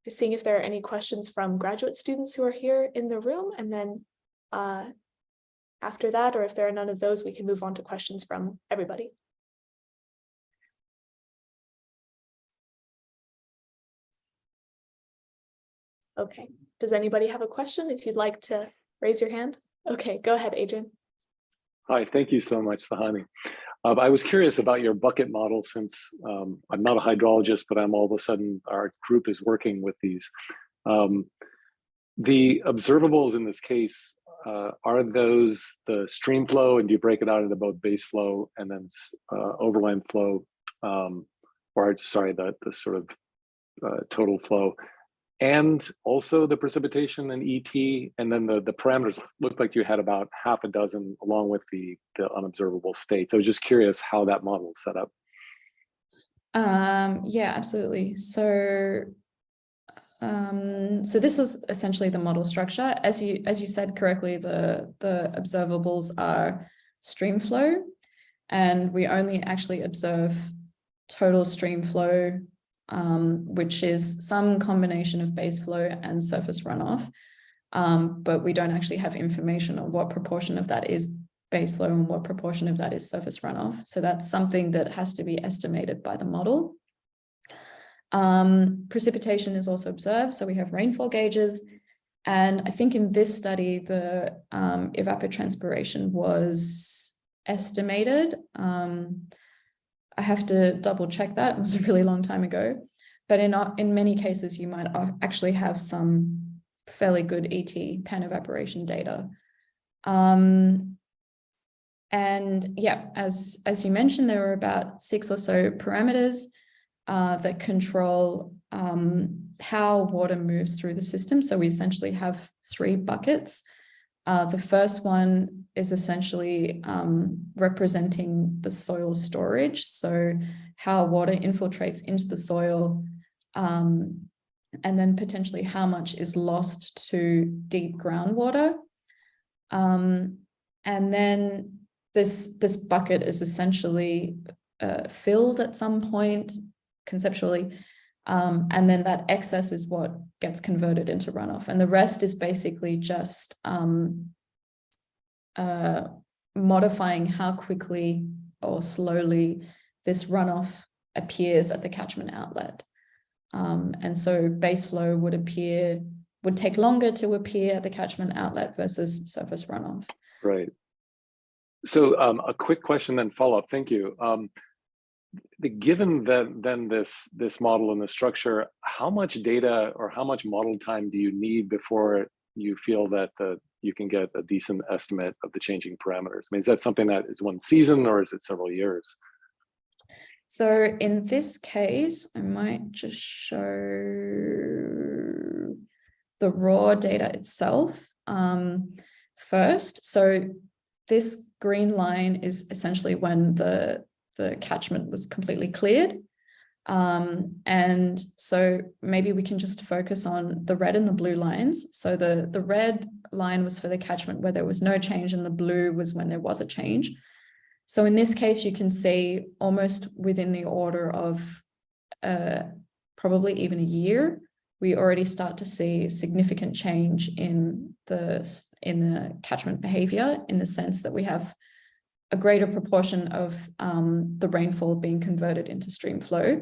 seeing if there are any questions from graduate students who are here in the room, and then after that, or if there are none of those, we can move on to questions from everybody. Okay, does anybody have a question? If you'd like to raise your hand. Okay, go ahead, Adrian. Hi, thank you so much, Sahani. I was curious about your bucket model, since I'm not a hydrologist, but I'm all of a sudden, our group is working with these. The observables in this case, are those the stream flow, and do you break it out into both base flow and then overland flow, or sorry, the sort of total flow, and also the precipitation and ET, and then the parameters? Looked like you had about half a dozen along with the unobservable states. I was just curious how that model is set up. Yeah, absolutely. So this was essentially the model structure. As you said correctly, the observables are stream flow, and we only actually observe total stream flow, which is some combination of base flow and surface runoff. But we don't actually have information on what proportion of that is base flow and what proportion of that is surface runoff. So that's something that has to be estimated by the model. Precipitation is also observed. So we have rainfall gauges. And I think in this study, the evapotranspiration was estimated. I have to double check that. It was a really long time ago. But in many cases, you might actually have some fairly good ET pan evaporation data. And yeah, as you mentioned, there were about 6 or so parameters that control how water moves through the system. So we essentially have 3 buckets. The first one is essentially representing the soil storage. So how water infiltrates into the soil, and then potentially how much is lost to deep groundwater. And then this bucket is essentially filled at some point conceptually. And then that excess is what gets converted into runoff. And the rest is basically just modifying how quickly or slowly this runoff appears at the catchment outlet. And so base flow would take longer to appear at the catchment outlet versus surface runoff. Right. So a quick question then follow-up. Thank you. given that then this model and the structure, how much data or how much model time do you need before you feel that you can get a decent estimate of the changing parameters? I mean, is that something that is one season or is it several years? So in this case, I might just show the raw data itself first. So this green line is essentially when the catchment was completely cleared. And so maybe we can just focus on the red and the blue lines. So the red line was for the catchment where there was no change, and the blue was when there was a change. So in this case, you can see almost within the order of probably even a year, we already start to see significant change in the catchment behavior, in the sense that we have a greater proportion of the rainfall being converted into stream flow.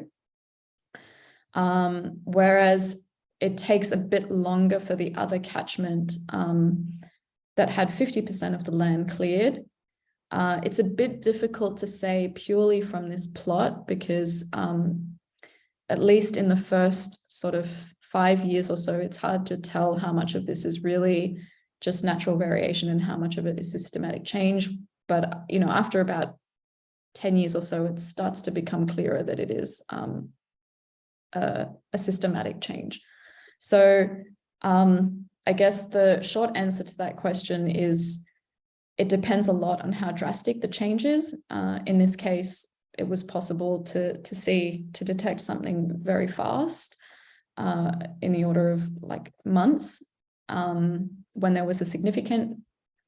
Whereas it takes a bit longer for the other catchment that had 50% of the land cleared. It's a bit difficult to say purely from this plot because at least in the first sort of 5 years or so, it's hard to tell how much of this is really just natural variation and how much of it is systematic change. But, you know, after about 10 years or so, it starts to become clearer that it is a systematic change. So I guess the short answer to that question is it depends a lot on how drastic the change is. In this case, it was possible to detect something very fast in the order of like months when there was a significant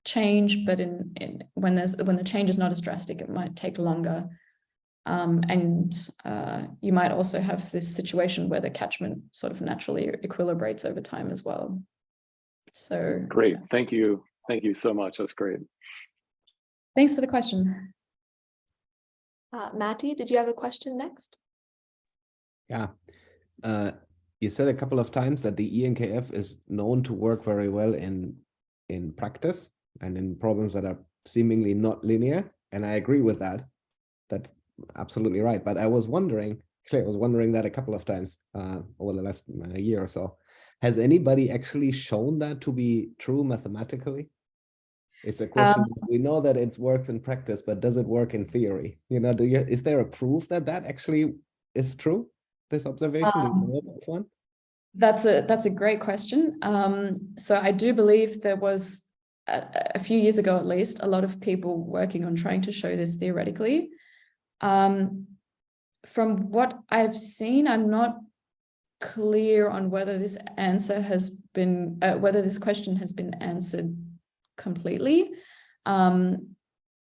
change, but when the change is not as drastic, it might take longer. And you might also have this situation where the catchment sort of naturally equilibrates over time as well. So great, thank you so much. That's great. Thanks for the question. Matti, did you have a question next? Yeah. You said a couple of times that the ENKF is known to work very well in practice and in problems that are seemingly not linear. And I agree with that. That's absolutely right. But I was wondering that a couple of times over the last year or so. Has anybody actually shown that to be true mathematically? It's a question. We know that it works in practice, but does it work in theory? You know, is there a proof that actually is true? This observation, do you know of one? That's a great question. So I do believe there was a few years ago, at least, a lot of people working on trying to show this theoretically. From what I've seen, I'm not clear on whether this answer has been whether this question has been answered completely.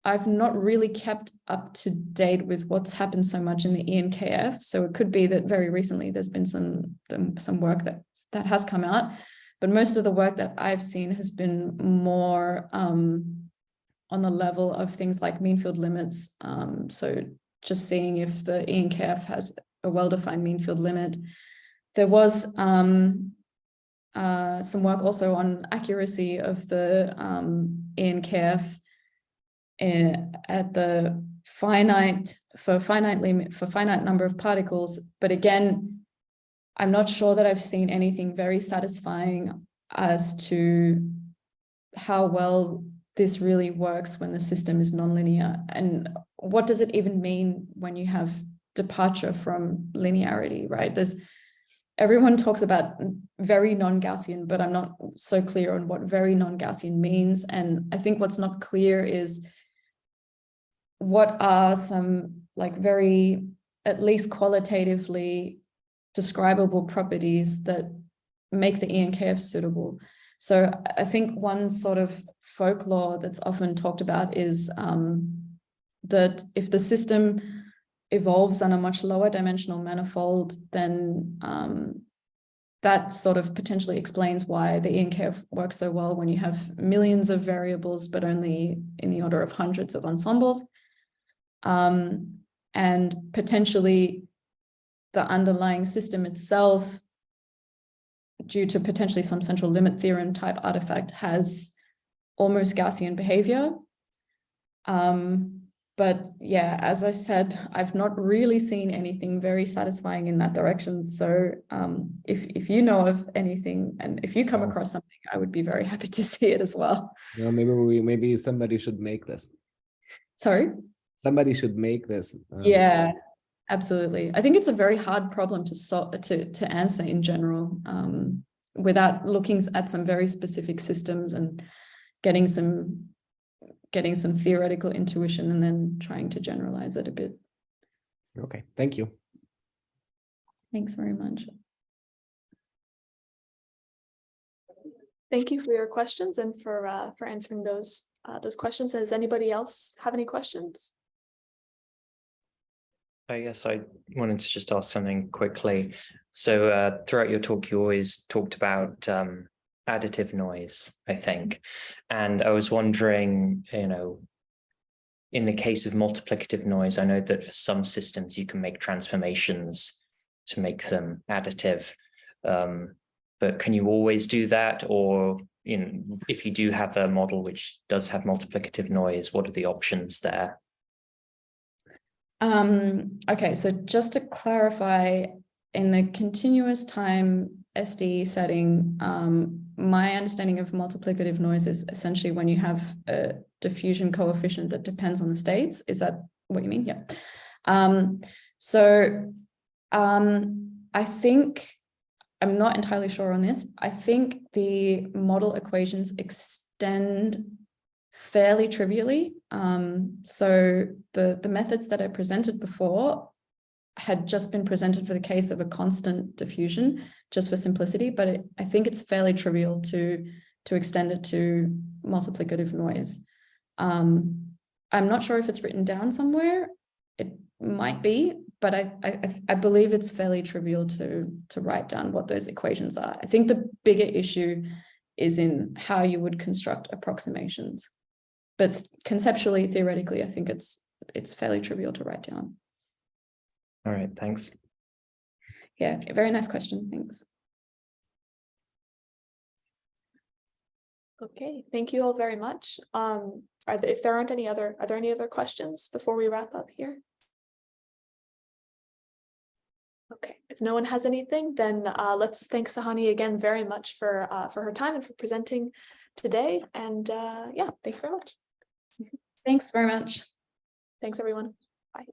I've not really kept up to date with what's happened so much in the ENKF. So it could be that very recently there's been some work that has come out, but most of the work that I've seen has been more on the level of things like mean field limits. So just seeing if the ENKF has a well-defined mean field limit. There was some work also on accuracy of the ENKF at the finite number of particles. But again, I'm not sure that I've seen anything very satisfying as to how well this really works when the system is nonlinear. And what does it even mean when you have departure from linearity, right? Everyone talks about very non-Gaussian, but I'm not so clear on what very non-Gaussian means. And I think what's not clear is what are some like very, at least qualitatively describable properties that make the ENKF suitable. So I think one sort of folklore that's often talked about is that if the system evolves on a much lower dimensional manifold, then that sort of potentially explains why the ENKF works so well when you have millions of variables, but only in the order of hundreds of ensembles. And potentially the underlying system itself, due to potentially some central limit theorem type artifact, has almost Gaussian behavior. But yeah, as I said, I've not really seen anything very satisfying in that direction. So if you know of anything, and if you come across something, I would be very happy to see it as well. Yeah, maybe somebody should make this. Sorry? Somebody should make this. Yeah, absolutely. I think it's a very hard problem to solve, to answer in general, without looking at some very specific systems and getting some theoretical intuition and then trying to generalize it a bit. Okay, thank you. Thanks very much. Thank you for your questions and for answering those questions. Does anybody else have any questions? I guess I wanted to just ask something quickly. So throughout your talk, you always talked about additive noise, I think. And I was wondering, you know, in the case of multiplicative noise, I know that for some systems you can make transformations to make them additive. But can you always do that? Or, you know, if you do have a model which does have multiplicative noise, what are the options there? Okay, so just to clarify, in the continuous time SD setting, my understanding of multiplicative noise is essentially when you have a diffusion coefficient that depends on the states. Is that what you mean? Yeah. I think, I'm not entirely sure on this. I think the model equations extend fairly trivially. So the methods that I presented before had just been presented for the case of a constant diffusion, just for simplicity, but I think it's fairly trivial to extend it to multiplicative noise. I'm not sure if it's written down somewhere. It might be, but I believe it's fairly trivial to write down what those equations are. I think the bigger issue is in how you would construct approximations. But conceptually, theoretically, I think it's fairly trivial to write down. All right, thanks. Yeah, very nice question. Thanks. Okay, thank you all very much. If there aren't any other, are there any other questions before we wrap up here? Okay, if no one has anything, then let's thank Sahani again very much for her time and for presenting today. And yeah, thank you very much. Thanks very much. Thanks, everyone. Bye.